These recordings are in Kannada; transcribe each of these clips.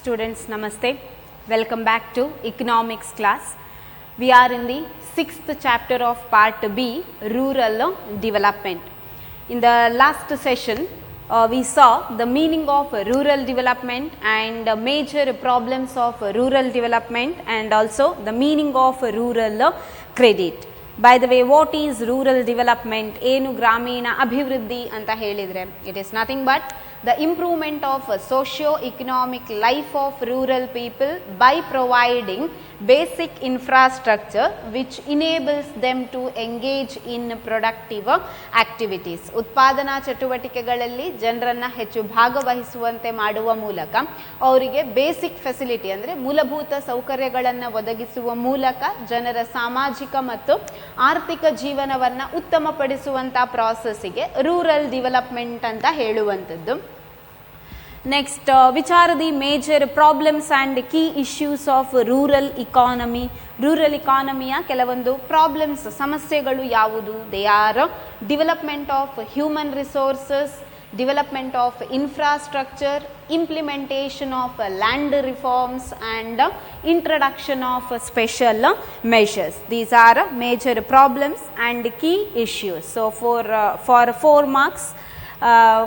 Students, Namaste. Welcome back to Economics class. We are in the 6th chapter of Part B, Rural Development. In the last session, we saw the meaning of rural development and major problems of rural development and also the meaning of rural credit. By the way, what is rural development? Enu Gramina Abhivriddhi anta helidre. It is nothing but the improvement of socio-economic life of rural people by providing basic infrastructure which enables them to engage in productive activities. ಉತ್ಪಾದನಾ ಚಟುವಟಿಕೆಗಳಲ್ಲಿ ಜನರನ್ನು ಹೆಚ್ಚು ಭಾಗವಹಿಸುವಂತೆ ಮಾಡುವ ಮೂಲಕ ಅವರಿಗೆ ಬೇಸಿಕ್ ಫೆಸಿಲಿಟಿ ಅಂದರೆ ಮೂಲಭೂತ ಸೌಕರ್ಯಗಳನ್ನು ಒದಗಿಸುವ ಮೂಲಕ ಜನರ ಸಾಮಾಜಿಕ ಮತ್ತು ಆರ್ಥಿಕ ಜೀವನವನ್ನು ಉತ್ತಮಪಡಿಸುವಂಥ ಪ್ರಾಸೆಸ್ಸಿಗೆ ರೂರಲ್ ಡೆವಲಪ್ಮೆಂಟ್ ಅಂತ ಹೇಳುವಂಥದ್ದು. Next, which are the major problems and key issues of rural economy? Rural economy ಕೆಲವೊಂದು ಪ್ರಾಬ್ಲಮ್ಸ್ ಸಮಸ್ಯೆಗಳು ಯಾವುದು? They are development of human resources, development of infrastructure, implementation of land reforms and introduction of special measures. These are major problems and key issues. So for 4 marks,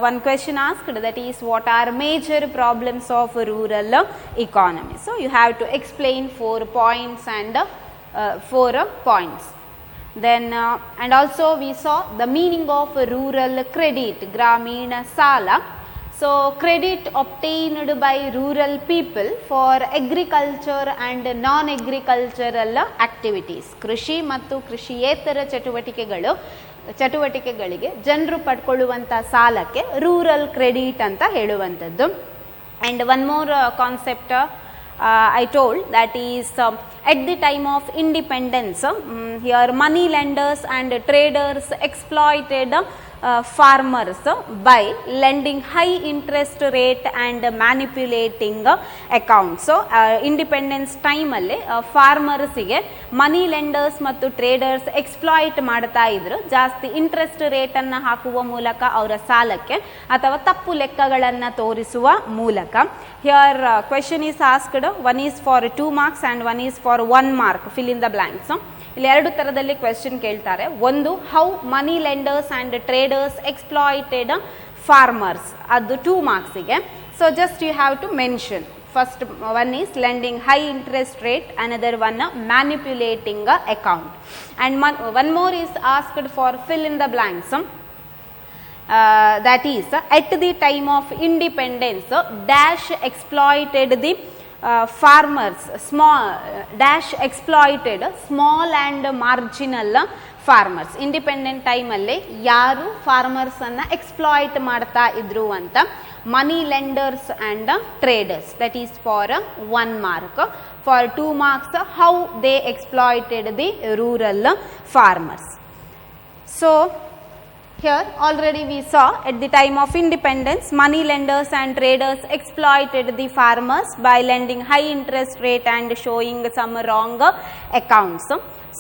one question asked, that is, what are major problems of rural economy? So you have to explain 4 points and 4 points. Then and also we saw the meaning of rural credit, Gramina Sala. So credit obtained by rural people for agriculture and non-agricultural activities. ಕೃಷಿ ಮತ್ತು ಕೃಷಿಯೇತರ ಚಟುವಟಿಕೆಗಳಿಗೆ ಜನರು ಪಡ್ಕೊಳ್ಳುವಂಥ ಸಾಲಕ್ಕೆ ರೂರಲ್ ಕ್ರೆಡಿಟ್ ಅಂತ ಹೇಳುವಂಥದ್ದು. And one more concept I told, that is at the time of independence, here money lenders and traders exploited farmers by lending high interest rate and manipulating accounts. So independence time alli farmers ಗೆ ಮನಿ ಲೆಂಡರ್ಸ್ ಮತ್ತು ಟ್ರೇಡರ್ಸ್ ಎಕ್ಸ್ಪ್ಲಾಯ್ಟ್ ಮಾಡ್ತಾ ಇದ್ರು. ಜಾಸ್ತಿ ಇಂಟ್ರೆಸ್ಟ್ ರೇಟ್ ಅನ್ನು ಹಾಕುವ ಮೂಲಕ ಅವರ ಸಾಲಕ್ಕೆ ಅಥವಾ ತಪ್ಪು ಲೆಕ್ಕಗಳನ್ನು ತೋರಿಸುವ ಮೂಲಕ. Here question is asked, one is for 2 marks and one is for 1 mark. Fill in the blanks. ಇಲ್ಲಿ 2 ಥರದಲ್ಲಿ ಕ್ವೆಶ್ಚನ್ ಕೇಳ್ತಾರೆ. ಒಂದು, how money lenders and traders exploited farmers, ಅದು 2 marksಗೆ. So just you have to mention. First one is lending high interest rate, another one manipulating account, and one more is asked for fill in the blanks. That is, at the time of independence, dash exploited the farmers, exploited small and marginal farmers. Independent ಟೈಮಲ್ಲಿ ಯಾರು ಫಾರ್ಮರ್ಸನ್ನು ಎಕ್ಸ್ಪ್ಲಾಯ್ಟ್ ಮಾಡ್ತಾ ಇದ್ರು ಅಂತ. Money lenders and traders, that is for 1 mark. For 2 marks, how they exploited the rural farmers. So here already we saw, at the time of independence, money lenders and traders exploited the farmers by lending high interest rate and showing some wrong accounts.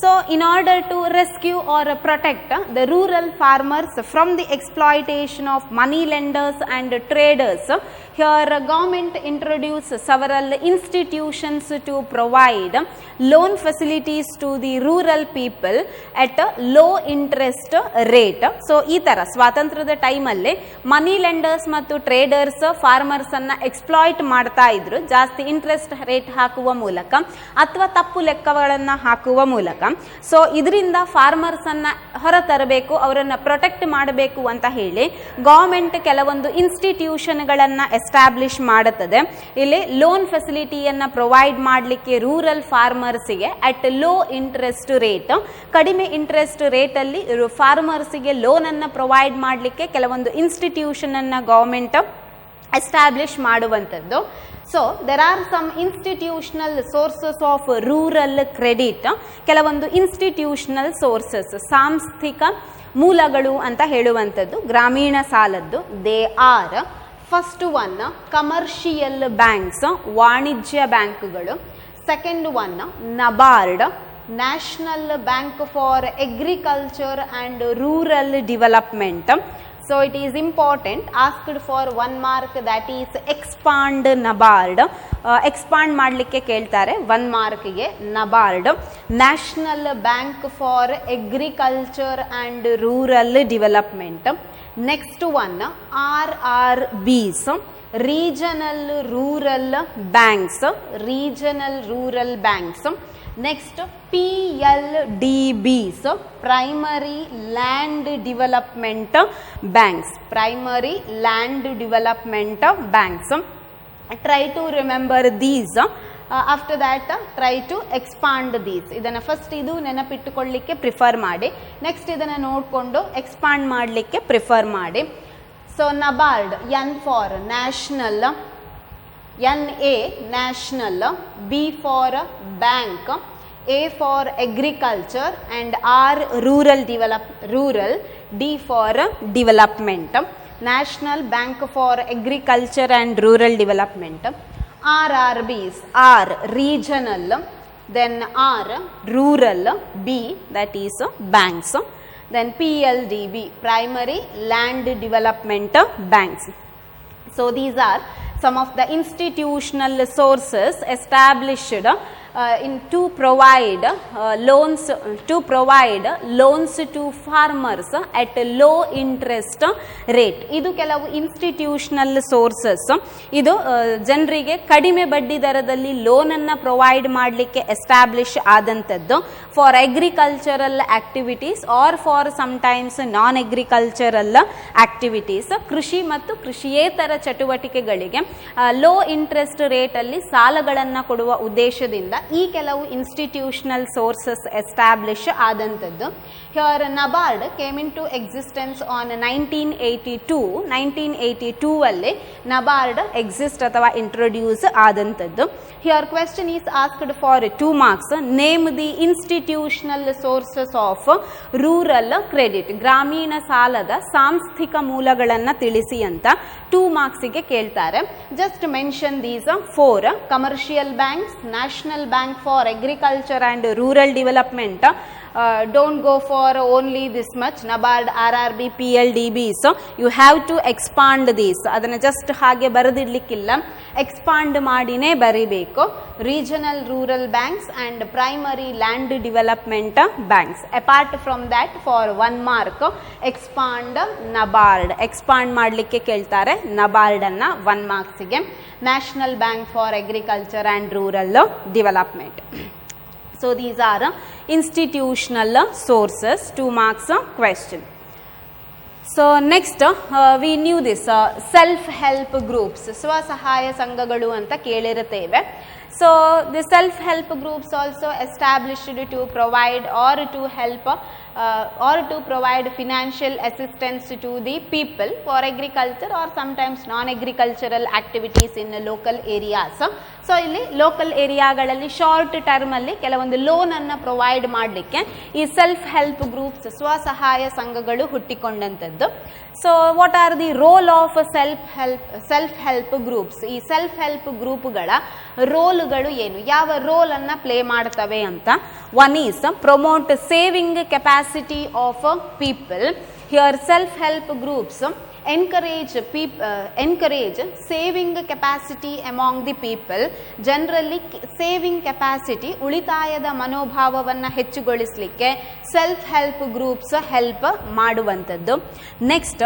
So in order to rescue or protect the rural farmers from the exploitation of money lenders and traders, here government introduced several institutions to provide loan facilities to the rural people at a low interest rate. So ಈ ಥರ ಸ್ವಾತಂತ್ರ್ಯದ ಟೈಮಲ್ಲಿ ಮನಿ ಲೆಂಡರ್ಸ್ ಮತ್ತು ಟ್ರೇಡರ್ಸ್ ಫಾರ್ಮರ್ಸನ್ನು ಎಕ್ಸ್ಪ್ಲಾಯ್ಟ್ ಮಾಡ್ತಾ ಇದ್ರು, ಜಾಸ್ತಿ ಇಂಟ್ರೆಸ್ಟ್ ರೇಟ್ ಹಾಕುವ ಮೂಲಕ ಅಥವಾ ತಪ್ಪು ಲೆಕ್ಕಗಳನ್ನು ಹಾಕುವ ಮೂಲಕ. ಸೊ ಇದರಿಂದ ಫಾರ್ಮರ್ಸನ್ನು ಹೊರತರಬೇಕು, ಅವರನ್ನು ಪ್ರೊಟೆಕ್ಟ್ ಮಾಡಬೇಕು ಅಂತ ಹೇಳಿ ಗೌರ್ಮೆಂಟ್ ಕೆಲವೊಂದು ಇನ್ಸ್ಟಿಟ್ಯೂಷನ್ಗಳನ್ನು ಎಸ್ಟಾಬ್ಲಿಷ್ ಮಾಡುತ್ತದೆ. ಇಲ್ಲಿ ಲೋನ್ ಫೆಸಿಲಿಟಿಯನ್ನು ಪ್ರೊವೈಡ್ ಮಾಡಲಿಕ್ಕೆ ರೂರಲ್ ಫಾರ್ಮರ್ಸಿಗೆ ಅಟ್ ಲೋ ಇಂಟ್ರೆಸ್ಟ್ ರೇಟ್, ಕಡಿಮೆ ಇಂಟ್ರೆಸ್ಟ್ ರೇಟಲ್ಲಿ ಫಾರ್ಮರ್ಸಿಗೆ ಲೋನನ್ನು ಪ್ರೊವೈಡ್ ಮಾಡಲಿಕ್ಕೆ ಕೆಲವೊಂದು ಇನ್ಸ್ಟಿಟ್ಯೂಷನನ್ನು ಗೌರ್ಮೆಂಟ್ ಎಸ್ಟಾಬ್ಲಿಷ್ ಮಾಡುವಂಥದ್ದು. So there are some institutional sources of rural credit. ಕೆಲವೊಂದು ಇನ್ಸ್ಟಿಟ್ಯೂಷನಲ್ ಸೋರ್ಸಸ್, ಸಾಂಸ್ಥಿಕ ಮೂಲಗಳು ಅಂತ ಹೇಳುವಂಥದ್ದು ಗ್ರಾಮೀಣ ಸಾಲದ್ದು. They are, first one commercial banks, ವಾಣಿಜ್ಯ ಬ್ಯಾಂಕ್ಗಳು. Second one NABARD, national bank for agriculture and rural development. So it is important, asked for 1 mark, that is expand NABARD. Expand ಮಾಡಲಿಕ್ಕೆ ಕೇಳ್ತಾರೆ 1 ಮಾರ್ಕ್ಗೆ. NABARD, national bank for agriculture and rural development. Next one RRBs, regional rural banks, regional rural banks. Next PLDBs, primary land development banks, primary land development banks. Try to remember these. After that try to expand these. ಇದನ್ನು ಫಸ್ಟ್ ಇದು ನೆನಪಿಟ್ಟುಕೊಳ್ಳಿಕ್ಕೆ ಪ್ರಿಫರ್ ಮಾಡಿ, ನೆಕ್ಸ್ಟ್ ಇದನ್ನು ನೋಡಿಕೊಂಡು ಎಕ್ಸ್ಪಾಂಡ್ ಮಾಡಲಿಕ್ಕೆ ಪ್ರಿಫರ್ ಮಾಡಿ. So NABARD, N for national, NA national, B for bank, A for agriculture and R rural D for development. National bank for agriculture and rural development. RRBs, R regional, then R rural, B that is banks, then PLDB, primary land development banks. So these are some of the institutional sources established to provide loans to farmers at low interest rate. ಇದು ಕೆಲವು ಇನ್ಸ್ಟಿಟ್ಯೂಷನಲ್ ಸೋರ್ಸಸ್. ಇದು ಜನರಿಗೆ ಕಡಿಮೆ ಬಡ್ಡಿ ದರದಲ್ಲಿ ಲೋನನ್ನು ಪ್ರೊವೈಡ್ ಮಾಡಲಿಕ್ಕೆ ಎಸ್ಟಾಬ್ಲಿಷ್ ಆದಂಥದ್ದು for agricultural activities or for sometimes non agricultural activities. ಕೃಷಿ ಮತ್ತು ಕೃಷಿಯೇತರ ಚಟುವಟಿಕೆಗಳಿಗೆ ಲೋ ಇಂಟ್ರೆಸ್ಟ್ ರೇಟಲ್ಲಿ ಸಾಲಗಳನ್ನು ಕೊಡುವ ಉದ್ದೇಶದಿಂದ ಈ ಕೆಲವು ಇನ್ಸ್ಟಿಟ್ಯೂಷನಲ್ ಸೋರ್ಸಸ್ ಎಸ್ಟಾಬ್ಲಿಷ್ ಆದಂಥದ್ದು. Here NABARD came into existence on 1982 ಅಲ್ಲಿ NABARD ಎಕ್ಸಿಸ್ಟ್ ಅಥವಾ ಇಂಟ್ರೊಡ್ಯೂಸ್ ಆದಂಥದ್ದು. Here question is asked for 2 marks. Name the institutional sources of rural credit. ಗ್ರಾಮೀಣ ಸಾಲದ ಸಾಂಸ್ಥಿಕ ಮೂಲಗಳನ್ನು ತಿಳಿಸಿ ಅಂತ 2 marksಗೆ ಕೇಳ್ತಾರೆ. Just mention these 4: commercial banks, national bank for agriculture and rural development. Don't go for only this much. NABARD, RRB, PLDB. So you have to expand these. ಅದನ್ನು ಜಸ್ಟ್ ಹಾಗೆ ಬರೆದಿಡ್ಲಿಕ್ಕಿಲ್ಲ, ಎಕ್ಸ್ಪಾಂಡ್ ಮಾಡಿನೇ ಬರಿಬೇಕು. Regional rural banks and primary land development banks. Apart from that for 1 mark expand NABARD. Expand ಮಾಡಲಿಕ್ಕೆ ಕೇಳ್ತಾರೆ NABARDನ್ನು 1 marksಗೆ. National bank for agriculture and rural development. So these are institutional sources. 2 marks question. So next we knew this self-help groups, ಸ್ವಸಹಾಯ ಸಂಘಗಳು ಅಂತ ಕೇಳಿರುತ್ತೇವೆ. So the self-help groups also established to provide or to help or to provide financial assistance to the people for agriculture or sometimes non-agricultural activities in local areas. So ಇಲ್ಲಿ ಲೋಕಲ್ ಏರಿಯಾಗಳಲ್ಲಿ ಶಾರ್ಟ್ ಟರ್ಮಲ್ಲಿ ಕೆಲವೊಂದು ಲೋನನ್ನು ಪ್ರೊವೈಡ್ ಮಾಡಲಿಕ್ಕೆ ಈ ಸೆಲ್ಫ್ ಹೆಲ್ಪ್ ಗ್ರೂಪ್ಸ್, ಸ್ವಸಹಾಯ ಸಂಘಗಳು ಹುಟ್ಟಿಕೊಂಡಂಥದ್ದು. So what are the role of self help groups? ಈ ಸೆಲ್ಫ್ ಹೆಲ್ಪ್ ಗ್ರೂಪ್ಗಳ ರೋಲ್ಗಳು ಏನು, ಯಾವ ರೋಲನ್ನು ಪ್ಲೇ ಮಾಡ್ತವೆ ಅಂತ. 1 is promote saving capacity of people. Here self help groups encourage saving capacity among the people. ಜನರಲ್ಲಿ ಸೇವಿಂಗ್ ಕೆಪಾಸಿಟಿ, ಉಳಿತಾಯದ ಮನೋಭಾವವನ್ನು ಹೆಚ್ಚುಗೊಳಿಸಲಿಕ್ಕೆ ಸೆಲ್ಫ್ ಹೆಲ್ಪ್ ಗ್ರೂಪ್ಸ್ ಹೆಲ್ಪ್ ಮಾಡುವಂಥದ್ದು. Next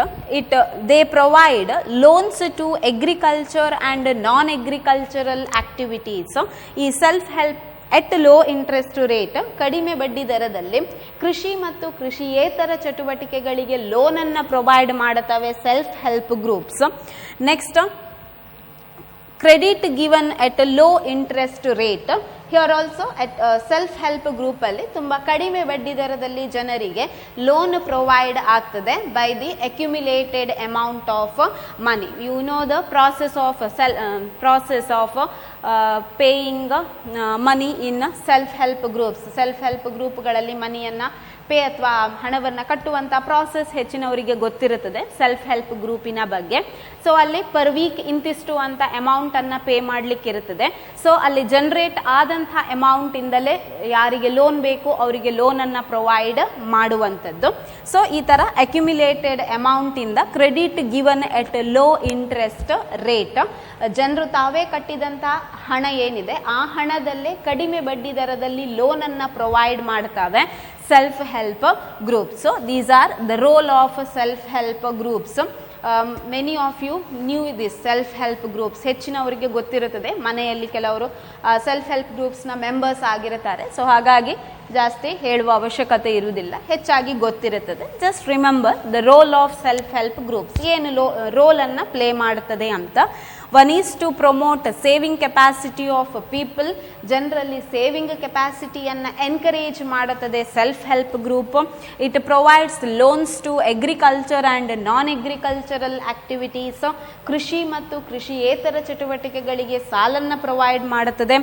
they provide loans to agriculture and non agricultural activities. ಈ self help at low interest rate, ಕಡಿಮೆ ಬಡ್ಡಿ ದರದಲ್ಲಿ ಕೃಷಿ ಮತ್ತು ಕೃಷಿಯೇತರ ಚಟುವಟಿಕೆಗಳಿಗೆ ಲೋನನ್ನು ಪ್ರೊವೈಡ್ ಮಾಡುತ್ತವೆ self help groups. Next credit given at low interest rate. Here also self help ಗ್ರೂಪಲ್ಲಿ ತುಂಬ ಕಡಿಮೆ ಬಡ್ಡಿ ದರದಲ್ಲಿ ಜನರಿಗೆ ಲೋನ್ ಪ್ರೊವೈಡ್ ಆಗ್ತದೆ by the accumulated amount of money. You know the process of paying money in self help groups. Self help ಗ್ರೂಪ್ಗಳಲ್ಲಿ ಮನಿಯನ್ನು ಪೇ ಅಥವಾ ಹಣವನ್ನು ಕಟ್ಟುವಂಥ ಪ್ರಾಸೆಸ್ ಹೆಚ್ಚಿನವರಿಗೆ ಗೊತ್ತಿರುತ್ತದೆ ಸೆಲ್ಫ್ ಹೆಲ್ಪ್ ಗ್ರೂಪಿನ ಬಗ್ಗೆ. ಸೊ ಅಲ್ಲಿ ಪರ್ ವೀಕ್ ಇಂತಿಷ್ಟು ಅಂತ ಅಮೌಂಟನ್ನು ಪೇ ಮಾಡಲಿಕ್ಕಿರುತ್ತದೆ. ಸೊ ಅಲ್ಲಿ ಜನರೇಟ್ ಆದಂಥ ಅಮೌಂಟಿಂದಲೇ ಯಾರಿಗೆ ಲೋನ್ ಬೇಕು ಅವರಿಗೆ ಲೋನನ್ನು ಪ್ರೊವೈಡ್ ಮಾಡುವಂಥದ್ದು. ಸೊ ಈ ಥರ ಅಕ್ಯುಮಿಲೇಟೆಡ್ ಅಮೌಂಟಿಂದ credit given at low interest rate, ಜನರು ತಾವೇ ಕಟ್ಟಿದಂಥ ಹಣ ಏನಿದೆ ಆ ಹಣದಲ್ಲೇ ಕಡಿಮೆ ಬಡ್ಡಿ ದರದಲ್ಲಿ ಲೋನನ್ನು ಪ್ರೊವೈಡ್ ಮಾಡ್ತವೆ self help groups. So these are the role of self help groups. Many of you knew this self help groups. ಹೆಚ್ಚಿನವರಿಗೆ ಗೊತ್ತಿರುತ್ತದೆ, ಮನೆಯಲ್ಲಿ ಕೆಲವರು ಸೆಲ್ಫ್ ಹೆಲ್ಪ್ ಗ್ರೂಪ್ಸ್ನ ಮೆಂಬರ್ಸ್ ಆಗಿರುತ್ತಾರೆ. ಸೊ ಹಾಗಾಗಿ ಜಾಸ್ತಿ ಹೇಳುವ ಅವಶ್ಯಕತೆ ಇರುವುದಿಲ್ಲ, ಹೆಚ್ಚಾಗಿ ಗೊತ್ತಿರುತ್ತದೆ. Just remember the role of self help groups, ಏನು ರೋಲನ್ನು ಪ್ಲೇ ಮಾಡುತ್ತದೆ ಅಂತ. One is to promote saving capacity of people, ಜನರಲ್ಲಿ ಸೇವಿಂಗ್ ಕೆಪಾಸಿಟಿಯನ್ನು ಎನ್ಕರೇಜ್ ಮಾಡುತ್ತದೆ self help group. It provides loans to agriculture and non agricultural activities, ಕೃಷಿ ಮತ್ತು ಕೃಷಿಯೇತರ ಚಟುವಟಿಕೆಗಳಿಗೆ ಸಾಲನ್ನು ಪ್ರೊವೈಡ್ ಮಾಡುತ್ತದೆ.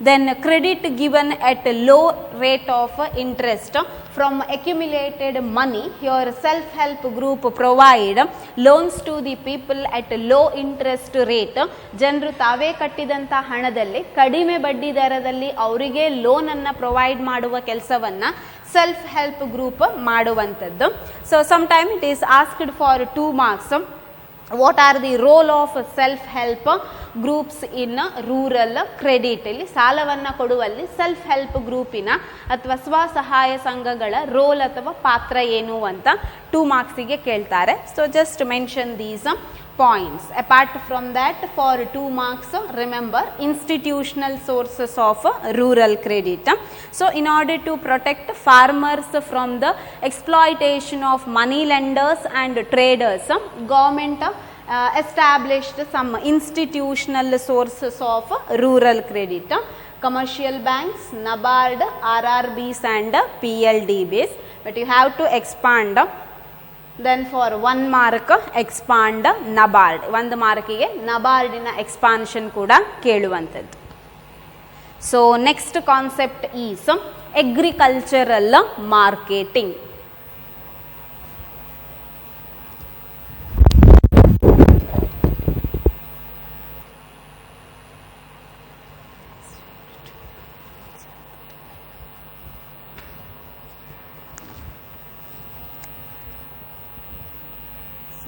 Then credit given at low rate of interest from accumulated money. Your self-help group provide loans to the people at low interest rate. ಜನರು ತಾವೇ ಕಟ್ಟಿದಂಥ ಹಣದಲ್ಲಿ ಕಡಿಮೆ ಬಡ್ಡಿ ದರದಲ್ಲಿ ಅವರಿಗೆ ಲೋನನ್ನು ಪ್ರೊವೈಡ್ ಮಾಡುವ ಕೆಲಸವನ್ನು ಸೆಲ್ಫ್ ಹೆಲ್ಪ್ ಗ್ರೂಪ್ ಮಾಡುವಂಥದ್ದು. So sometime it is asked for 2 marks. What are the role of self help groups in rural credit? ಇಲ್ಲಿ ಸಾಲವನ್ನು ಕೊಡುವಲ್ಲಿ ಸೆಲ್ಫ್ ಹೆಲ್ಪ್ ಗ್ರೂಪಿನ ಅಥವಾ ಸ್ವಸಹಾಯ ಸಂಘಗಳ ರೋಲ್ ಅಥವಾ ಪಾತ್ರ ಏನು ಅಂತ 2 marksಗೆ ಕೇಳ್ತಾರೆ. So just mention these points. Apart from that, for 2 marks, remember institutional sources of rural credit. So in order to protect farmers from the exploitation of money lenders and traders, government established some institutional sources of rural credit. Commercial banks, NABARD, RRBs and PLDBs. But you have to expand. Then for 1 mark expand NABARD. 1 markige NABARDಿನ ಎಕ್ಸ್ಪಾನ್ಷನ್ ಕೂಡ ಕೇಳುವಂಥದ್ದು. So next concept is agricultural marketing.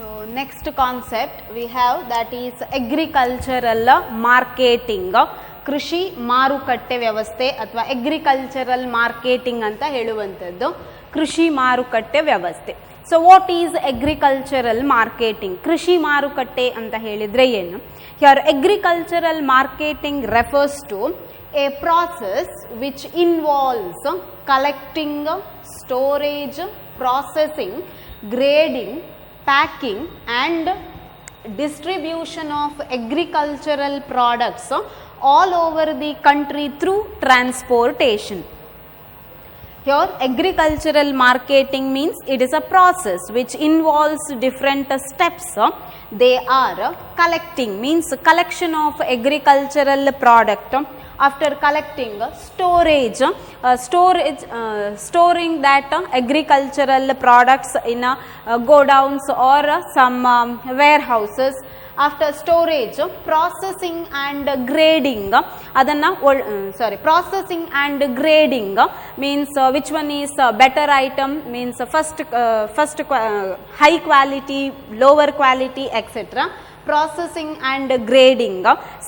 So next concept we have, that is agricultural marketing. ಕೃಷಿ ಮಾರುಕಟ್ಟೆ ವ್ಯವಸ್ಥೆ ಅಥವಾ ಅಗ್ರಿಕಲ್ಚರಲ್ ಮಾರ್ಕೆಟಿಂಗ್ ಅಂತ ಹೇಳುವಂಥದ್ದು ಕೃಷಿ ಮಾರುಕಟ್ಟೆ ವ್ಯವಸ್ಥೆ. So what is agricultural marketing? ಕೃಷಿ ಮಾರುಕಟ್ಟೆ ಅಂತ ಹೇಳಿದರೆ ಏನು? Here agricultural marketing refers to a process which involves collecting, storage, processing, grading, packing and distribution of agricultural products all over the country through transportation. Here agricultural marketing means it is a process which involves different steps. They are collecting, means collection of agricultural product. After collecting, storing that agricultural products in godowns or some warehouses. After storage, processing and grading. Processing and grading means which one is better item, means first high quality, lower quality, etc. Processing and grading,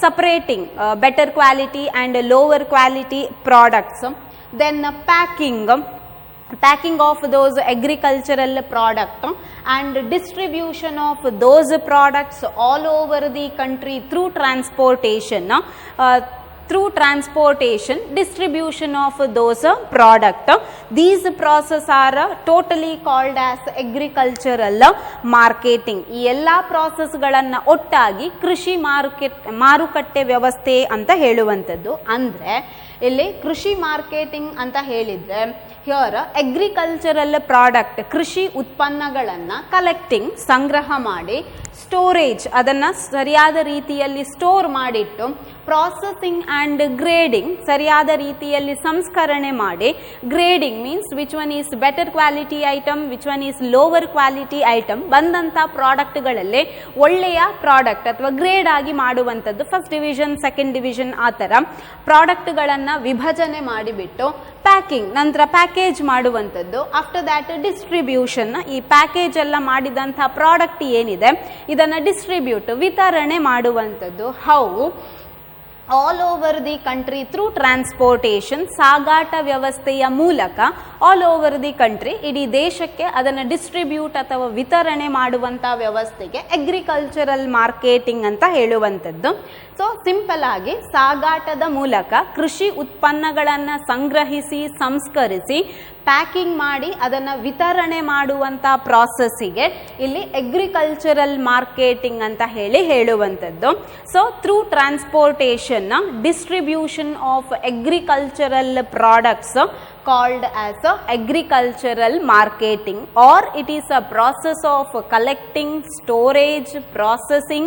separating better quality and lower quality products. Then packing of those agricultural products and distribution of those products all over the country through transportation. Distribution of those product. These process are totally called as agricultural marketing. ಈ ಎಲ್ಲಾ ಪ್ರಾಸೆಸ್ ಗಳನ್ನ ಒಟ್ಟಾಗಿ ಕೃಷಿ ಮಾರುಕಟ್ಟೆ ವ್ಯವಸ್ಥೆ ಅಂತ ಹೇಳುವಂಥದ್ದು. ಅಂದ್ರೆ ಇಲ್ಲಿ ಕೃಷಿ ಮಾರ್ಕೆಟಿಂಗ್ ಅಂತ ಹೇಳಿದ್ರೆ ಹಿಯರ್ ಅಗ್ರಿಕಲ್ಚರಲ್ ಪ್ರಾಡಕ್ಟ್, ಕೃಷಿ ಉತ್ಪನ್ನಗಳನ್ನು ಕಲೆಕ್ಟಿಂಗ್, ಸಂಗ್ರಹ ಮಾಡಿ, ಸ್ಟೋರೇಜ್, ಅದನ್ನು ಸರಿಯಾದ ರೀತಿಯಲ್ಲಿ ಸ್ಟೋರ್ ಮಾಡಿಟ್ಟು, ಪ್ರಾಸೆಸಿಂಗ್ ಆ್ಯಂಡ್ ಗ್ರೇಡಿಂಗ್ ಸರಿಯಾದ ರೀತಿಯಲ್ಲಿ ಸಂಸ್ಕರಣೆ ಮಾಡಿ, grading means which one is better quality item, which one is lower quality item, ಬಂದಂಥ ಪ್ರಾಡಕ್ಟ್ಗಳಲ್ಲೇ ಒಳ್ಳೆಯ ಪ್ರಾಡಕ್ಟ್ ಅಥವಾ ಗ್ರೇಡ್ ಆಗಿ ಮಾಡುವಂಥದ್ದು, ಫಸ್ಟ್ ಡಿವಿಷನ್ ಸೆಕೆಂಡ್ ಡಿವಿಷನ್ ಆ ಥರ ಪ್ರಾಡಕ್ಟ್ಗಳನ್ನು ವಿಭಜನೆ ಮಾಡಿಬಿಟ್ಟು ಪ್ಯಾಕಿಂಗ್, ನಂತರ ಪ್ಯಾಕೇಜ್ ಮಾಡುವಂಥದ್ದು, ಆಫ್ಟರ್ ದ್ಯಾಟ್ ಡಿಸ್ಟ್ರಿಬ್ಯೂಷನ್, ಈ ಪ್ಯಾಕೇಜ್ ಎಲ್ಲ ಮಾಡಿದಂಥ ಪ್ರಾಡಕ್ಟ್ ಏನಿದೆ ಇದನ್ನು ಡಿಸ್ಟ್ರಿಬ್ಯೂಟ್ ವಿತರಣೆ ಮಾಡುವಂಥದ್ದು. How all over the country through transportation, ಸಾಗಾಟ ವ್ಯವಸ್ಥೆಯ ಮೂಲಕ ಆಲ್ ಓವರ್ ದಿ ಕಂಟ್ರಿ, ಇಡೀ ದೇಶಕ್ಕೆ ಅದನ್ನು ಡಿಸ್ಟ್ರಿಬ್ಯೂಟ್ ಅಥವಾ ವಿತರಣೆ ಮಾಡುವಂಥ ವ್ಯವಸ್ಥೆಗೆ ಅಗ್ರಿಕಲ್ಚರಲ್ ಮಾರ್ಕೆಟಿಂಗ್ ಅಂತ ಹೇಳುವಂಥದ್ದು. ಸೊ ಸಿಂಪಲ್ ಆಗಿ ಸಾಗಾಟದ ಮೂಲಕ ಕೃಷಿ ಉತ್ಪನ್ನಗಳನ್ನು ಸಂಗ್ರಹಿಸಿ ಸಂಸ್ಕರಿಸಿ ಪ್ಯಾಕಿಂಗ್ ಮಾಡಿ ಅದನ್ನು ವಿತರಣೆ ಮಾಡುವಂಥ ಪ್ರಾಸೆಸ್ಸಿಗೆ ಇಲ್ಲಿ ಅಗ್ರಿಕಲ್ಚರಲ್ ಮಾರ್ಕೆಟಿಂಗ್ ಅಂತ ಹೇಳುವಂಥದ್ದು. So through transportation, distribution of agricultural products called as a agricultural marketing, or it is a process of collecting, storage, processing,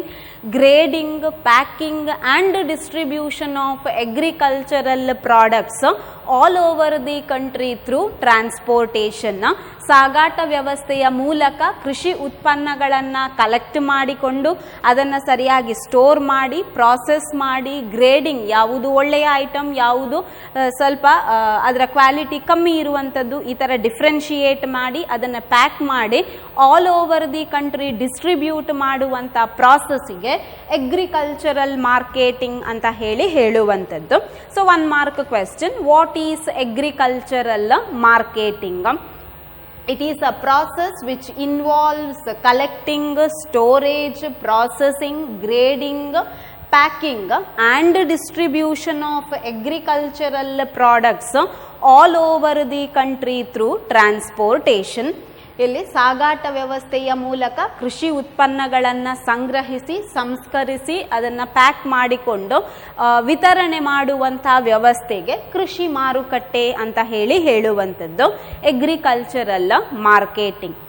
grading, packing and distribution of agricultural products all over the country through transportation. ಸಾಗಾಟ ವ್ಯವಸ್ಥೆಯ ಮೂಲಕ ಕೃಷಿ ಉತ್ಪನ್ನಗಳನ್ನು ಕಲೆಕ್ಟ್ ಮಾಡಿಕೊಂಡು ಅದನ್ನು ಸರಿಯಾಗಿ ಸ್ಟೋರ್ ಮಾಡಿ, ಪ್ರಾಸೆಸ್ ಮಾಡಿ, ಗ್ರೇಡಿಂಗ್, ಯಾವುದು ಒಳ್ಳೆಯ ಐಟಮ್, ಯಾವುದು ಸ್ವಲ್ಪ ಅದರ ಕ್ವಾಲಿಟಿ ಕಮ್ಮಿ ಇರುವಂಥದ್ದು, ಈ ಥರ ಡಿಫ್ರೆನ್ಷಿಯೇಟ್ ಮಾಡಿ ಅದನ್ನು ಪ್ಯಾಕ್ ಮಾಡಿ all over the country distribute ಮಾಡುವಂಥ ಪ್ರಾಸೆಸ್ಸಿಗೆ ಅಗ್ರಿಕಲ್ಚರಲ್ ಮಾರ್ಕೆಟಿಂಗ್ ಅಂತ ಹೇಳುವಂಥದ್ದು. So 1 mark question, what is agricultural marketing? It is a process which involves collecting, storage, processing, grading, packing and distribution of agricultural products all over the country through transportation. ಇಲ್ಲಿ ಸಾಗಾಟ ವ್ಯವಸ್ಥೆಯ ಮೂಲಕ ಕೃಷಿ ಉತ್ಪನ್ನಗಳನ್ನು ಸಂಗ್ರಹಿಸಿ ಸಂಸ್ಕರಿಸಿ ಅದನ್ನು ಪ್ಯಾಕ್ ಮಾಡಿಕೊಂಡು ವಿತರಣೆ ಮಾಡುವಂಥ ವ್ಯವಸ್ಥೆಗೆ ಕೃಷಿ ಮಾರುಕಟ್ಟೆ ಅಂತ ಹೇಳುವಂಥದ್ದು agricultural marketing.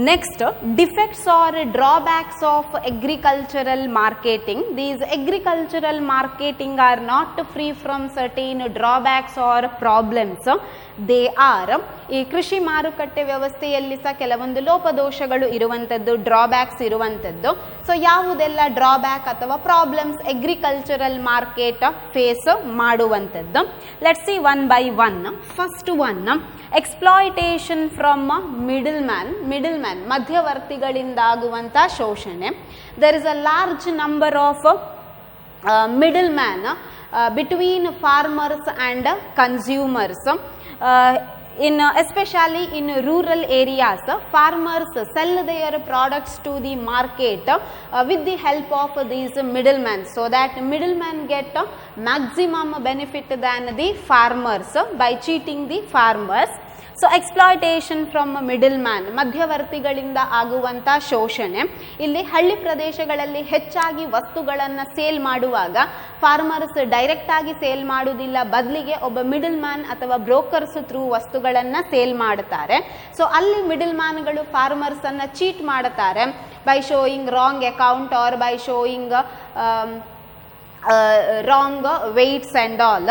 Next, defects or drawbacks of agricultural marketing. These agricultural marketing are not free from certain drawbacks or problems. They are, ಈ ಕೃಷಿ ಮಾರುಕಟ್ಟೆ ವ್ಯವಸ್ಥೆಯಲ್ಲಿ ಸಹ ಕೆಲವೊಂದು ಲೋಪದೋಷಗಳು ಇರುವಂಥದ್ದು, ಡ್ರಾಬ್ಯಾಕ್ಸ್ ಇರುವಂಥದ್ದು. ಸೊ ಯಾವುದೆಲ್ಲ ಡ್ರಾಬ್ಯಾಕ್ ಅಥವಾ ಪ್ರಾಬ್ಲಮ್ಸ್ ಅಗ್ರಿಕಲ್ಚರಲ್ ಮಾರ್ಕೆಟ್ ಫೇಸ್ ಮಾಡುವಂಥದ್ದು? Let's see one by one. First one, exploitation from middle man, ಮಧ್ಯವರ್ತಿಗಳಿಂದಾಗುವಂಥ ಶೋಷಣೆ. There is a large number of middle man between farmers and consumers. Especially in rural areas, farmers sell their products to the market with the help of these middlemen, so that middlemen get maximum benefit than the farmers by cheating the farmers. So exploitation from middle man, ಮಧ್ಯವರ್ತಿಗಳಿಂದ ಆಗುವಂಥ ಶೋಷಣೆ. ಇಲ್ಲಿ ಹಳ್ಳಿ ಪ್ರದೇಶಗಳಲ್ಲಿ ಹೆಚ್ಚಾಗಿ ವಸ್ತುಗಳನ್ನು ಸೇಲ್ ಮಾಡುವಾಗ ಫಾರ್ಮರ್ಸ್ ಡೈರೆಕ್ಟಾಗಿ ಸೇಲ್ ಮಾಡುವುದಿಲ್ಲ, ಬದಲಿಗೆ ಒಬ್ಬ ಮಿಡಲ್ ಮ್ಯಾನ್ ಅಥವಾ ಬ್ರೋಕರ್ಸ್ ಥ್ರೂ ವಸ್ತುಗಳನ್ನು ಸೇಲ್ ಮಾಡ್ತಾರೆ. ಸೊ ಅಲ್ಲಿ ಮಿಡಲ್ ಮ್ಯಾನ್ಗಳು ಫಾರ್ಮರ್ಸನ್ನು ಚೀಟ್ ಮಾಡ್ತಾರೆ by showing wrong account or by showing wrong weights and all,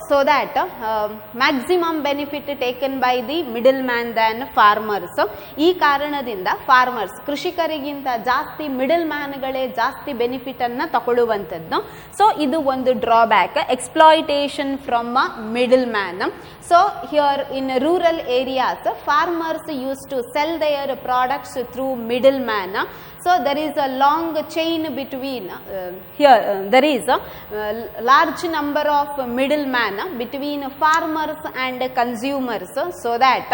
so that maximum benefit taken by the middleman than farmers. ಈ ಕಾರಣದಿಂದ ಫಾರ್ಮರ್ಸ್, ಕೃಷಿಕರಿಗಿಂತ ಜಾಸ್ತಿ ಮಿಡಲ್ ಮ್ಯಾನ್ಗಳೇ ಜಾಸ್ತಿ ಬೆನಿಫಿಟ್ ಅನ್ನು ತಗೊಳ್ಳುವಂಥದ್ದು. ಸೊ ಇದು ಒಂದು drawback, exploitation from middle man. So here in rural areas farmers use to sell their products through middleman. So there is a long chain between here there is a large number of middleman between farmers and consumers, so that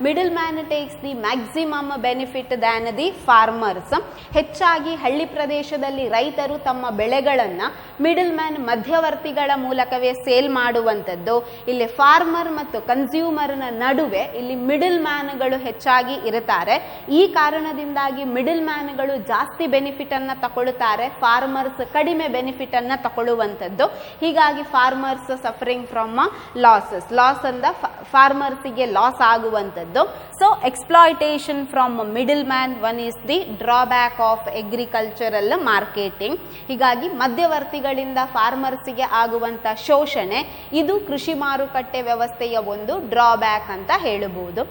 middleman takes the maximum benefit than the farmers. ಹೆಚ್ಚಾಗಿ ಹಳ್ಳಿ ಪ್ರದೇಶದಲ್ಲಿ ರೈತರು ತಮ್ಮ ಬೆಳೆಗಳನ್ನು ಮಿಡಲ್ಮ್ಯಾನ್ ಮಧ್ಯವರ್ತಿಗಳ ಮೂಲಕವೇ ಸೇಲ್ ಮಾಡುವಂಥದ್ದು. ಇಲ್ಲಿ ಫಾರ್ಮರ್ ಮತ್ತು ಕನ್ಸ್ಯೂಮರ್ನ ನಡುವೆ ಇಲ್ಲಿ ಮಿಡಲ್ ಮ್ಯಾನ್ಗಳು ಹೆಚ್ಚಾಗಿ ಇರುತ್ತಾರೆ. ಈ ಕಾರಣದಿಂದಾಗಿ ಮಿಡಲ್ ಮ್ಯಾನ್ಗಳು ಜಾಸ್ತಿ ಬೆನಿಫಿಟನ್ನು ತಗೊಳ್ತಾರೆ, ಫಾರ್ಮರ್ಸ್ ಕಡಿಮೆ ಬೆನಿಫಿಟನ್ನು ತಗೊಳ್ಳುವಂಥದ್ದು. ಹೀಗಾಗಿ ಫಾರ್ಮರ್ಸ್ ಸಫರಿಂಗ್ ಫ್ರಮ್ ಲಾಸ್ ಅಂದ ಫಾರ್ಮರ್ಸಿಗೆ ಲಾಸ್ ಆಗುವಂಥದ್ದು. So exploitation from middle man one is the drawback of agricultural marketing. ಹೀಗಾಗಿ ಮಧ್ಯವರ್ತಿಗಳಿಂದ ಫಾರ್ಮರ್ಸಿಗೆ ಆಗುವಂಥ ಶೋಷಣೆ ಇದು ಕೃಷಿ ಮಾರುಕಟ್ಟೆ ವ್ಯವಸ್ಥೆಯ ಒಂದು ಡ್ರಾಬ್ಯಾಕ್ ಅಂತ ಹೇಳಬಹುದು.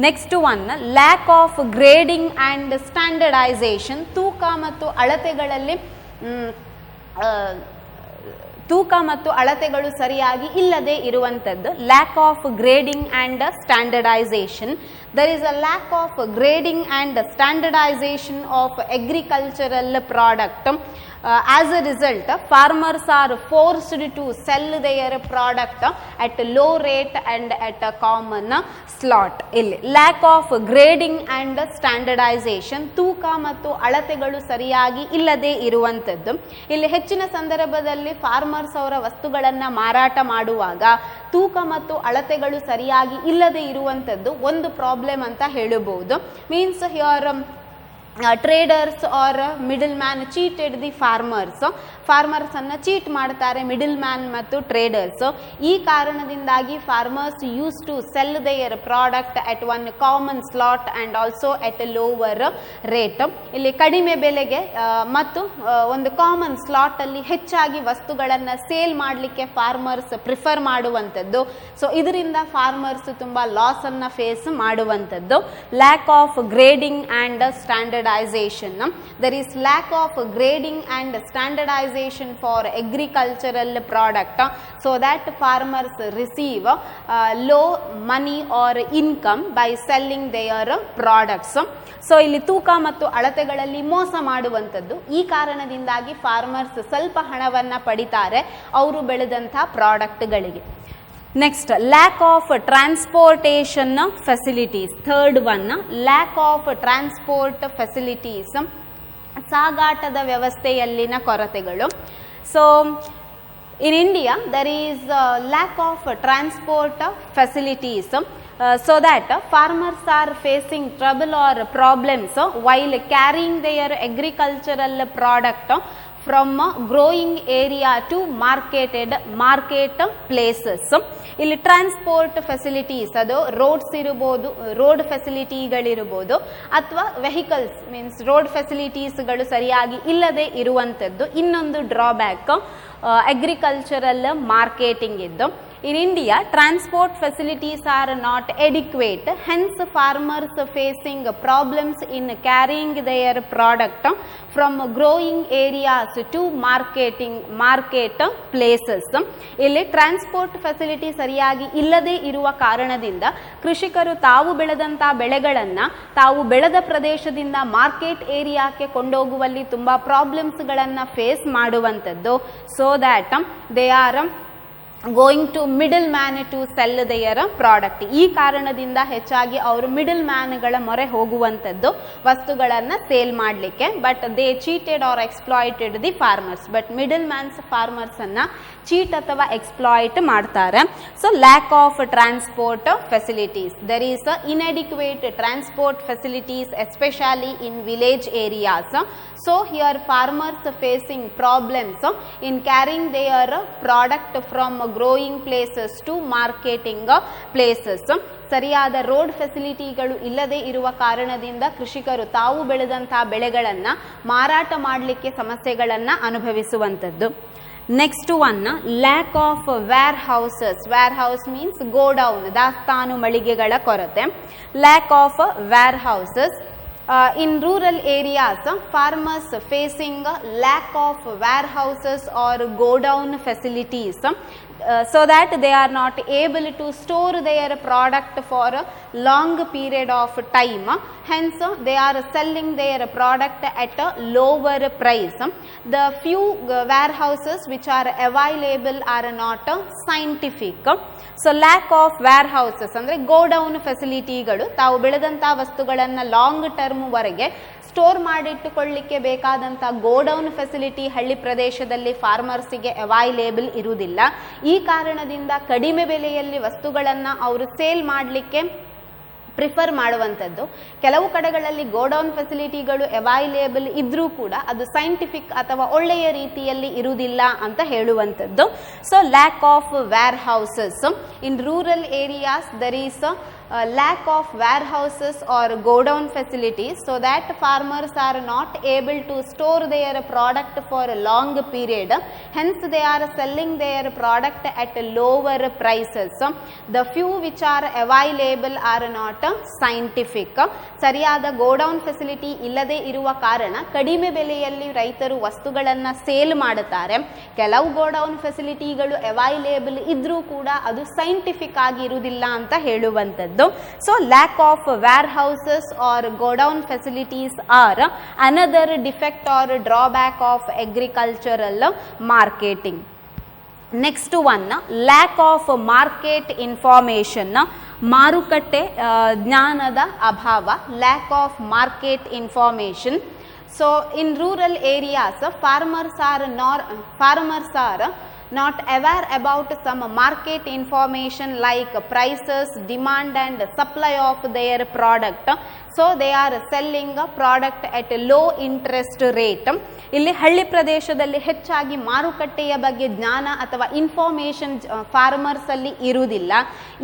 Next one, lack of grading and standardisation. ತೂಕ ಮತ್ತು ಅಳತೆಗಳು ಸರಿಯಾಗಿ ಇಲ್ಲದೆ ಇರುವಂಥದ್ದು. Lac of grading and standardisation. there is a lack of grading and standardization of agricultural product. As a result, farmers are forced to sell their product at low rate and at a common slot. ಇಲ್ಲಿ lack of grading and standardization, ತೂಕ ಮತ್ತು ಅಳತೆಗಳು ಸರಿಯಾಗಿ ಇಲ್ಲದೆ ಇರುವಂಥದ್ದು. ಇಲ್ಲಿ ಹೆಚ್ಚಿನ ಸಂದರ್ಭದಲ್ಲಿ ಫಾರ್ಮರ್ಸ್ ಅವರ ವಸ್ತುಗಳನ್ನು ಮಾರಾಟ ಮಾಡುವಾಗ ತೂಕ ಮತ್ತು ಅಳತೆಗಳು ಸರಿಯಾಗಿ ಇಲ್ಲದೆ ಇರುವಂಥದ್ದು ಒಂದು ಪ್ರಾಬ್ಲಮ್ ಅಂತ ಹೇಳಬಹುದು. Means here traders or middleman cheated the farmers. Farmers ಅನ್ನು ಚೀಟ್ ಮಾಡ್ತಾರೆ ಮಿಡಲ್ ಮ್ಯಾನ್ ಮತ್ತು ಟ್ರೇಡರ್ಸ್. ಈ ಕಾರಣದಿಂದಾಗಿ farmers use to sell their product at one common slot and also at a lower rate. ಇಲ್ಲಿ ಕಡಿಮೆ ಬೆಲೆಗೆ ಮತ್ತು ಒಂದು ಕಾಮನ್ ಸ್ಲಾಟಲ್ಲಿ ಹೆಚ್ಚಾಗಿ ವಸ್ತುಗಳನ್ನು ಸೇಲ್ ಮಾಡಲಿಕ್ಕೆ ಫಾರ್ಮರ್ಸ್ ಪ್ರಿಫರ್ ಮಾಡುವಂಥದ್ದು. ಸೊ ಇದರಿಂದ ಫಾರ್ಮರ್ಸ್ ತುಂಬ ಲಾಸನ್ನು ಫೇಸ್ ಮಾಡುವಂಥದ್ದು. Lack of grading and standardisation. There is lack of grading and standardisation for agricultural product, so that farmers receive low money or income by selling their products. So ಇಲ್ಲಿ ತೂಕ ಮತ್ತು ಅಳತೆಗಳಲ್ಲಿ ಮೋಸ ಮಾಡುವಂಥದ್ದು. ಈ ಕಾರಣದಿಂದಾಗಿ ಫಾರ್ಮರ್ಸ್ ಸ್ವಲ್ಪ ಹಣವನ್ನು ಪಡಿತಾರೆ ಅವರು ಬೆಳೆದಂಥ ಪ್ರಾಡಕ್ಟ್ಗಳಿಗೆ. Next, lack of transportation facilities. Third one, lack of transport facilities. ಸಾಗಾಟದ ವ್ಯವಸ್ಥೆಯಲ್ಲಿನ ಕೊರತೆಗಳು. So in India there is lack of transport facilities, so that farmers are facing trouble or problems while carrying their agricultural product from growing area to market places. ಇಲ್ಲಿ ಟ್ರಾನ್ಸ್ಪೋರ್ಟ್ ಫೆಸಿಲಿಟೀಸ್, ಅದು ರೋಡ್ಸ್ ಇರ್ಬೋದು, ರೋಡ್ ಫೆಸಿಲಿಟಿಗಳಿರ್ಬೋದು, ಅಥವಾ ವೆಹಿಕಲ್ಸ್ ಮೀನ್ಸ್ ರೋಡ್ ಫೆಸಿಲಿಟೀಸ್ಗಳು ಸರಿಯಾಗಿ ಇಲ್ಲದೆ ಇರುವಂಥದ್ದು ಇನ್ನೊಂದು ಡ್ರಾಬ್ಯಾಕ್ ಅಗ್ರಿಕಲ್ಚರಲ್ ಮಾರ್ಕೆಟಿಂಗ್ ಇದ್ದು. In India, transport facilities are not adequate, hence farmers facing problems in carrying their product from growing areas to market places. ಇಲ್ಲಿ ಟ್ರಾನ್ಸ್ಪೋರ್ಟ್ ಫೆಸಿಲಿಟಿ ಸರಿಯಾಗಿ ಇಲ್ಲದೆ ಇರುವ ಕಾರಣದಿಂದ ಕೃಷಿಕರು ತಾವು ಬೆಳೆದಂಥ ಬೆಳೆಗಳನ್ನು ತಾವು ಬೆಳೆದ ಪ್ರದೇಶದಿಂದ ಮಾರ್ಕೆಟ್ ಏರಿಯಾಕ್ಕೆ ಕೊಂಡೋಗುವಲ್ಲಿ ತುಂಬ ಪ್ರಾಬ್ಲಮ್ಸ್ಗಳನ್ನು ಫೇಸ್ ಮಾಡುವಂಥದ್ದು. So that they are going to middleman to sell their product. ಈ ಕಾರಣದಿಂದ ಹೆಚ್ಚಾಗಿ ಅವರು ಮಿಡಲ್ ಮ್ಯಾನ್ಗಳ ಮೊರೆ ಹೋಗುವಂಥದ್ದು ವಸ್ತುಗಳನ್ನು ಸೇಲ್ ಮಾಡಲಿಕ್ಕೆ. But they cheated or exploited the farmers. But middle mans ಫಾರ್ಮರ್ಸನ್ನು ಚೀಟ್ ಅಥವಾ ಎಕ್ಸ್ಪ್ಲಾಯ್ಟ್ ಮಾಡ್ತಾರೆ. So lack of transport facilities. There is inadequate transport facilities especially in village areas. So here farmers facing problems in carrying their product from growing places to marketing places. ಸರಿಯಾದ ರೋಡ್ ಫೆಸಿಲಿಟಿಗಳು ಇಲ್ಲದೆ ಇರುವ ಕಾರಣದಿಂದ ಕೃಷಿಕರು ತಾವು ಬೆಳೆದಂಥ ಬೆಳೆಗಳನ್ನು ಮಾರಾಟ ಮಾಡಲಿಕ್ಕೆ ಸಮಸ್ಯೆಗಳನ್ನು ಅನುಭವಿಸುವಂಥದ್ದು. Next one, lack of warehouses. Warehouse means godown, ದಾಸ್ತಾನು ಮಳಿಗೆಗಳ ಕೊರತೆ. Lack of warehouses. In rural areas, farmers facing lack of warehouses or godown facilities, so that they are not able to store their product for a long period of time. Hence, they are selling their product at a lower price. The few warehouses which are available are not scientific. So lack of warehouses ಅಂದರೆ ಗೋಡೌನ್ ಫೆಸಿಲಿಟಿಗಳು, ತಾವು ಬೆಳೆದಂಥ ವಸ್ತುಗಳನ್ನು ಲಾಂಗ್ ಟರ್ಮ್ವರೆಗೆ ಸ್ಟೋರ್ ಮಾಡಿಟ್ಟುಕೊಳ್ಳಲಿಕ್ಕೆ ಬೇಕಾದಂಥ ಗೋಡೌನ್ ಫೆಸಿಲಿಟಿ ಹಳ್ಳಿ ಪ್ರದೇಶದಲ್ಲಿ ಫಾರ್ಮರ್ಸಿಗೆ ಅವೈಲೇಬಲ್ ಇರುವುದಿಲ್ಲ. ಈ ಕಾರಣದಿಂದ ಕಡಿಮೆ ಬೆಲೆಯಲ್ಲಿ ವಸ್ತುಗಳನ್ನು ಅವರು ಸೇಲ್ ಮಾಡಲಿಕ್ಕೆ ಪ್ರಿಫರ್ ಮಾಡುವಂಥದ್ದು. ಕೆಲವು ಕಡೆಗಳಲ್ಲಿ ಗೋಡೌನ್ ಫೆಸಿಲಿಟಿಗಳು ಅವೈಲೇಬಲ್ ಇದ್ರೂ ಕೂಡ ಅದು ಸೈಂಟಿಫಿಕ್ ಅಥವಾ ಒಳ್ಳೆಯ ರೀತಿಯಲ್ಲಿ ಇರುವುದಿಲ್ಲ ಅಂತ ಹೇಳುವಂಥದ್ದು. So lack of warehouses in rural areas, there is lack of warehouses or godown facilities, so that farmers are not able to store their product for a long period, hence they are selling their product at lower prices. The few which are available are not scientific. ಸರಿಯಾದ ಗೋಡೌನ್ ಫೆಸಿಲಿಟಿ ಇಲ್ಲದೆ ಇರುವ ಕಾರಣ ಕಡಿಮೆ ಬೆಲೆಯಲ್ಲಿ ರೈತರು ವಸ್ತುಗಳನ್ನು ಸೇಲ್ ಮಾಡುತ್ತಾರೆ. ಕೆಲವು ಗೋಡೌನ್ ಫೆಸಿಲಿಟಿಗಳು ಅವೈಲೇಬಲ್ ಇದ್ರೂ ಕೂಡ ಅದು ಸೈಂಟಿಫಿಕ್ ಆಗಿ ಇರುವುದಿಲ್ಲ ಅಂತ ಹೇಳುವಂಥದ್ದು. So lack of warehouses or godown facilities are another defect or drawback of agricultural marketing. Next one, lack of market information. ಮಾರುಕಟ್ಟೆ ಜ್ಞಾನದ ಅಭಾವ, lack of market information. So in rural areas, farmers are not aware about some market information like prices, demand and supply of their product. So they are selling a product at a low interest rate. ಇಲ್ಲಿ ಹಳ್ಳಿ ಪ್ರದೇಶದಲ್ಲಿ ಹೆಚ್ಚಾಗಿ ಮಾರುಕಟ್ಟೆಯ ಬಗ್ಗೆ ಜ್ಞಾನ ಅಥವಾ ಇನ್ಫಾರ್ಮೇಷನ್ ಫಾರ್ಮರ್ಸ್ ಅಲ್ಲಿ ಇರುವುದಿಲ್ಲ.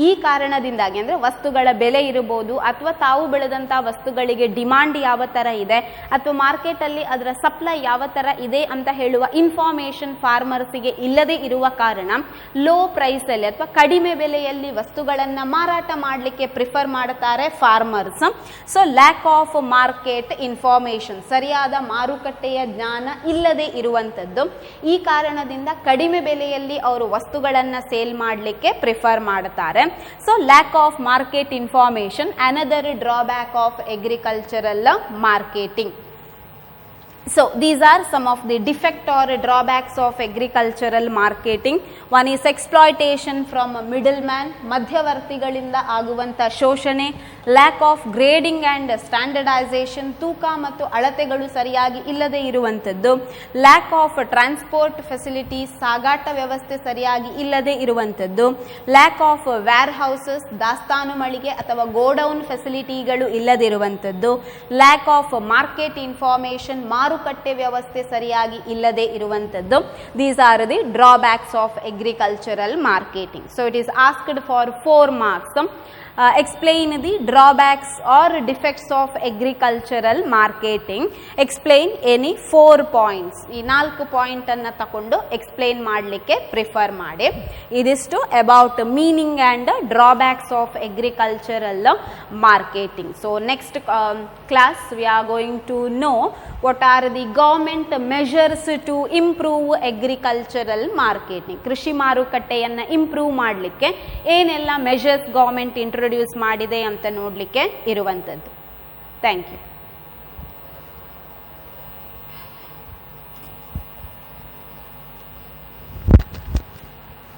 ಈ ಕಾರಣದಿಂದಾಗಿ ಅಂದರೆ ವಸ್ತುಗಳ ಬೆಲೆ ಇರಬಹುದು, ಅಥವಾ ತಾವು ಬೆಳೆದಂಥ ವಸ್ತುಗಳಿಗೆ ಡಿಮಾಂಡ್ ಯಾವ ಥರ ಇದೆ, ಅಥವಾ ಮಾರ್ಕೆಟಲ್ಲಿ ಅದರ ಸಪ್ಲೈ ಯಾವ ಥರ ಇದೆ ಅಂತ ಹೇಳುವ ಇನ್ಫಾರ್ಮೇಷನ್ ಫಾರ್ಮರ್ಸಿಗೆ ಇಲ್ಲದೆ ಇರುವ ಕಾರಣ ಲೋ ಪ್ರೈಸಲ್ಲಿ ಅಥವಾ ಕಡಿಮೆ ಬೆಲೆಯಲ್ಲಿ ವಸ್ತುಗಳನ್ನು ಮಾರಾಟ ಮಾಡಲಿಕ್ಕೆ ಪ್ರಿಫರ್ ಮಾಡುತ್ತಾರೆ farmers. So lack of market information, ಸರಿಯಾದ ಮಾರುಕಟ್ಟೆಯ ಜ್ಞಾನ ಇಲ್ಲದೆ ಇರುವಂಥದ್ದು. ಈ ಕಾರಣದಿಂದ ಕಡಿಮೆ ಬೆಲೆಯಲ್ಲಿ ಅವರು ವಸ್ತುಗಳನ್ನು ಸೇಲ್ ಮಾಡಲಿಕ್ಕೆ ಪ್ರಿಫರ್ ಮಾಡುತ್ತಾರೆ. So lack of market information, another drawback of agricultural marketing. So these are some of the defect or drawbacks of agricultural marketing. One is exploitation from a middleman, ಮಧ್ಯವರ್ತಿಗಳಿಂದ ಆಗುವಂಥ ಶೋಷಣೆ. Lac of grading and standardisation, ತೂಕ ಮತ್ತು ಅಳತೆಗಳು ಸರಿಯಾಗಿ ಇಲ್ಲದೆ ಇರುವಂಥದ್ದು. ಲ್ಯಾಕ್ ಆಫ್ ಟ್ರಾನ್ಸ್ಪೋರ್ಟ್ ಫೆಸಿಲಿಟೀಸ್, ಸಾಗಾಟ ವ್ಯವಸ್ಥೆ ಸರಿಯಾಗಿ ಇಲ್ಲದೆ ಇರುವಂಥದ್ದು. ಲ್ಯಾಕ್ ಆಫ್ ವೇರ್ ಹೌಸಸ್, ದಾಸ್ತಾನು ಮಳಿಗೆ ಅಥವಾ ಗೋಡೌನ್ ಫೆಸಿಲಿಟಿಗಳು ಇಲ್ಲದಿರುವಂಥದ್ದು. ಲ್ಯಾಕ್ ಆಫ್ ಮಾರ್ಕೆಟ್ ಇನ್ಫಾರ್ಮೇಷನ್, ಮಾರುಕಟ್ಟೆ ವ್ಯವಸ್ಥೆ ಸರಿಯಾಗಿ ಇಲ್ಲದೆ ಇರುವಂಥದ್ದು. These are the drawbacks of agricultural marketing. So it is asked for 4 marks. Explain the drawbacks or defects of agricultural marketing. Explain any 4 points. ಈ 4 ಪಾಯಿಂಟ್ ಅನ್ನು ತಕೊಂಡು ಎಕ್ಸ್ಪ್ಲೇನ್ ಮಾಡಲಿಕ್ಕೆ ಪ್ರಿಫರ್ ಮಾಡಿ. ಇದಿಷ್ಟು about meaning and drawbacks of agricultural marketing. So next class we are going to know what are the government measures to improve agricultural marketing. ಕೃಷಿ ಮಾರುಕಟ್ಟೆಯನ್ನು ಇಂಪ್ರೂವ್ ಮಾಡಲಿಕ್ಕೆ ಏನೆಲ್ಲ ಮೆಷರ್ಸ್ ಗವರ್ಮೆಂಟ್ ಇಂಟ್ರೊಡ್ಯೂಸ್ ಮಾಡಿದೆ ಅಂತ ನೋಡಲಿಕ್ಕೆ ಇರುವಂಥದ್ದು. Thank you.